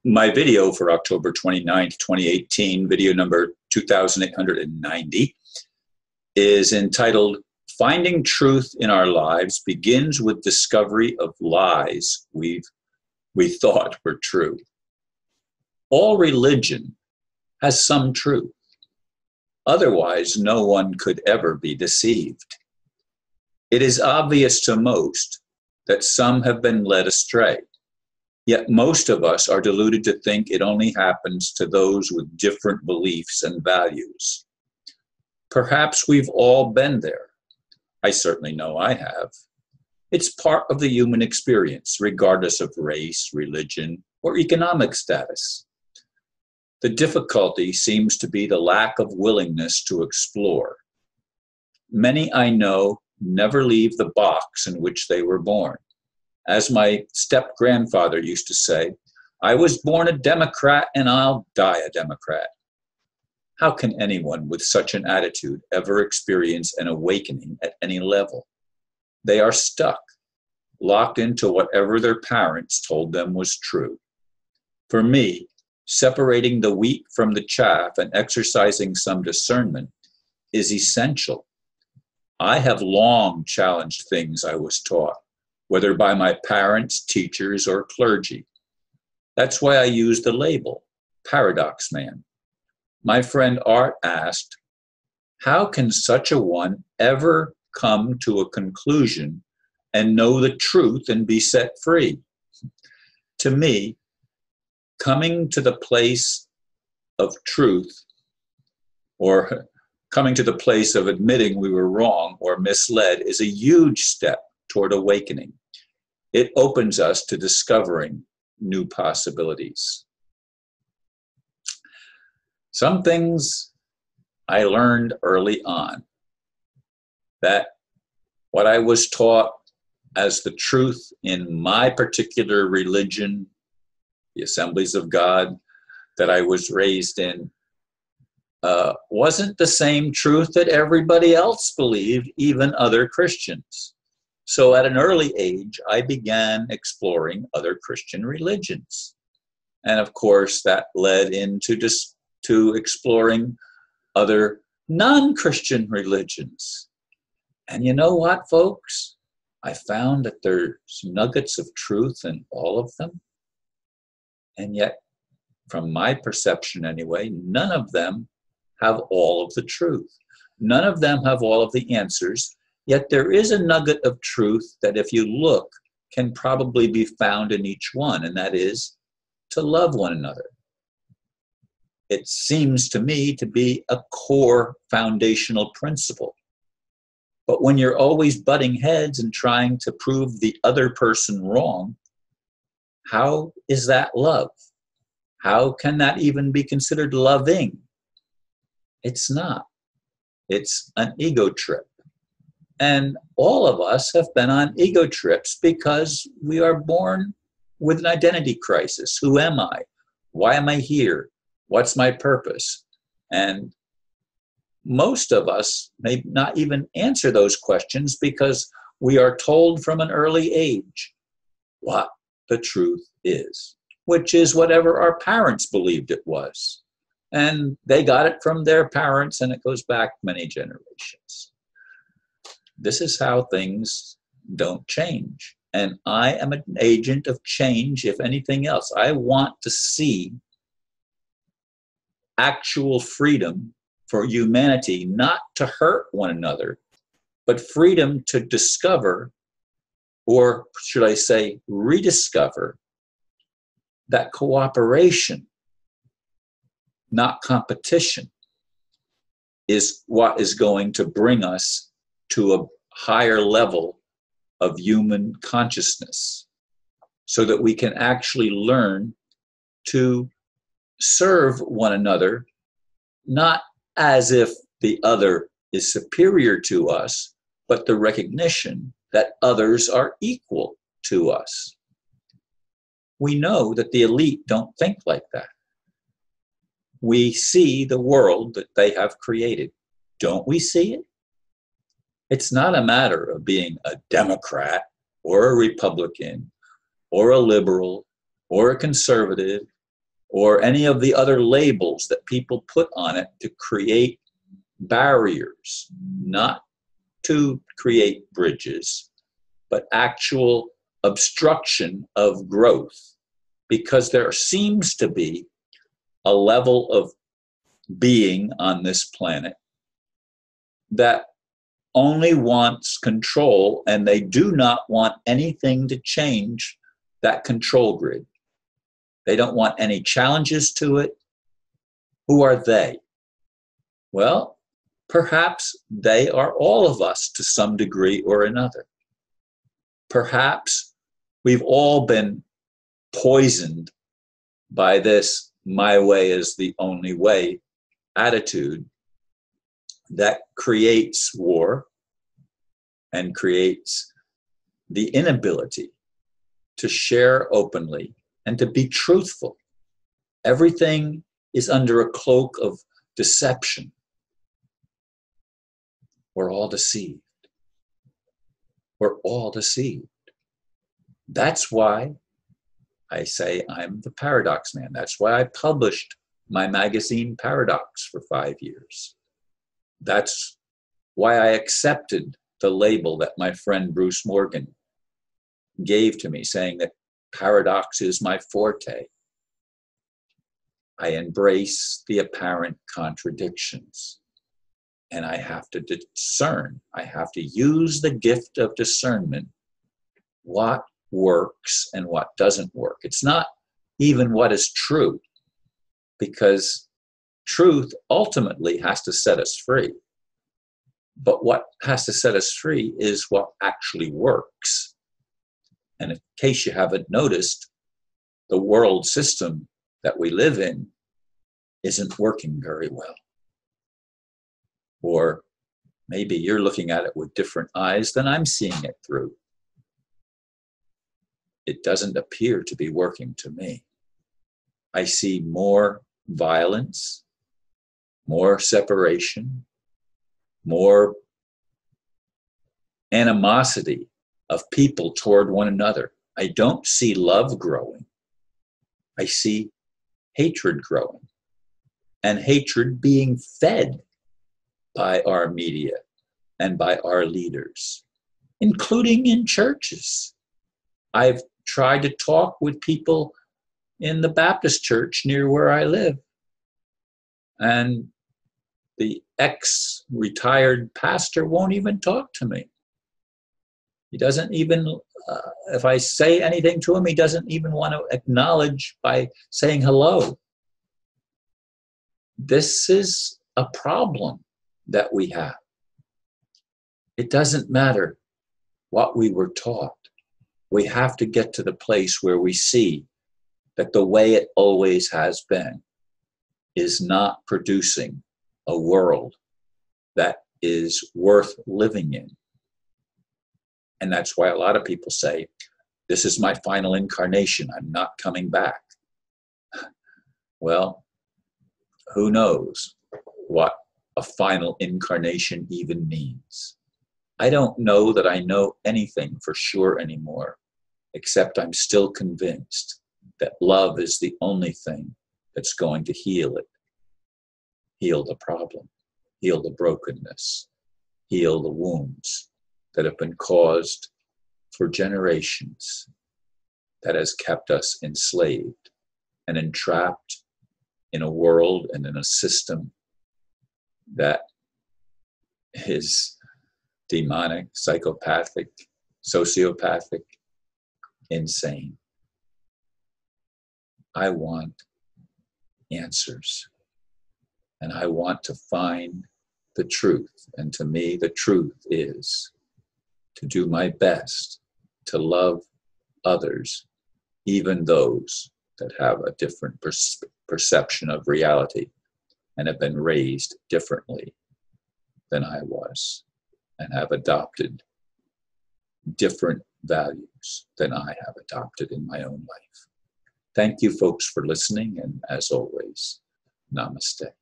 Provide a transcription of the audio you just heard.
My video for October 29th, 2018, video number 2890, is entitled, Finding Truth in Our Lives Begins with Discovery of Lies we thought were true. All religion has some truth. Otherwise, no one could ever be deceived. It is obvious to most that some have been led astray. Yet most of us are deluded to think it only happens to those with different beliefs and values. Perhaps we've all been there. I certainly know I have. It's part of the human experience, regardless of race, religion, or economic status. The difficulty seems to be the lack of willingness to explore. Many I know never leave the box in which they were born. As my step-grandfather used to say, I was born a Democrat and I'll die a Democrat. How can anyone with such an attitude ever experience an awakening at any level? They are stuck, locked into whatever their parents told them was true. For me, separating the wheat from the chaff and exercising some discernment is essential. I have long challenged things I was taught, whether by my parents, teachers, or clergy. That's why I use the label, paradoxman. My friend Art asked, how can such a one ever come to a conclusion and know the truth and be set free? To me, coming to the place of truth, or coming to the place of admitting we were wrong or misled, is a huge step toward awakening. It opens us to discovering new possibilities. Some things I learned early on, that what I was taught as the truth in my particular religion, the Assemblies of God that I was raised in, wasn't the same truth that everybody else believed, even other Christians. So at an early age, I began exploring other Christian religions. And of course, that led into to exploring other non-Christian religions. And you know what, folks? I found that there's nuggets of truth in all of them. And yet, from my perception anyway, none of them have all of the truth. None of them have all of the answers. Yet there is a nugget of truth that if you look, can probably be found in each one, and that is to love one another. It seems to me to be a core foundational principle. But when you're always butting heads and trying to prove the other person wrong, how is that love? How can that even be considered loving? It's not. It's an ego trip. And all of us have been on ego trips because we are born with an identity crisis. Who am I? Why am I here? What's my purpose? And most of us may not even answer those questions because we are told from an early age what the truth is, which is whatever our parents believed it was. And they got it from their parents, and it goes back many generations. This is how things don't change. And I am an agent of change, if anything else. I want to see actual freedom for humanity, not to hurt one another, but freedom to discover, or should I say, rediscover, that cooperation, not competition, is what is going to bring us to a higher level of human consciousness, so that we can actually learn to serve one another, not as if the other is superior to us, but the recognition that others are equal to us. We know that the elite don't think like that. We see the world that they have created. Don't we see it? It's not a matter of being a Democrat or a Republican or a liberal or a conservative or any of the other labels that people put on it to create barriers, not to create bridges, but actual obstruction of growth, because there seems to be a level of being on this planet that only wants control, and they do not want anything to change that control grid. They don't want any challenges to it. Who are they? Well, perhaps they are all of us to some degree or another. Perhaps we've all been poisoned by this "my way is the only way" attitude that creates war and creates the inability to share openly and to be truthful. Everything is under a cloak of deception. We're all deceived. We're all deceived. That's why I say I'm the paradox man. That's why I published my magazine Paradox for 5 years. That's why I accepted the label that my friend Bruce Morgan gave to me, saying that paradox is my forte. I embrace the apparent contradictions, and I have to discern. I have to use the gift of discernment, what works and what doesn't work. It's not even what is true, because truth ultimately has to set us free. But what has to set us free is what actually works. And in case you haven't noticed, the world system that we live in isn't working very well. Or maybe you're looking at it with different eyes than I'm seeing it through. It doesn't appear to be working to me. I see more violence, more separation, more animosity of people toward one another. I don't see love growing. I see hatred growing, and hatred being fed by our media and by our leaders, including in churches. I've tried to talk with people in the Baptist church near where I live, and the ex-retired pastor won't even talk to me. He doesn't even, if I say anything to him, he doesn't even want to acknowledge by saying hello. This is a problem that we have. It doesn't matter what we were taught. We have to get to the place where we see that the way it always has been is not producing a world that is worth living in. And that's why a lot of people say, this is my final incarnation, I'm not coming back. Well, who knows what a final incarnation even means? I don't know that I know anything for sure anymore, except I'm still convinced that love is the only thing that's going to heal it. Heal the problem, heal the brokenness, heal the wounds that have been caused for generations, that has kept us enslaved and entrapped in a world and in a system that is demonic, psychopathic, sociopathic, insane. I want answers, and I want to find the truth. And to me, the truth is to do my best to love others, even those that have a different perception of reality and have been raised differently than I was and have adopted different values than I have adopted in my own life. Thank you, folks, for listening, and as always, namaste.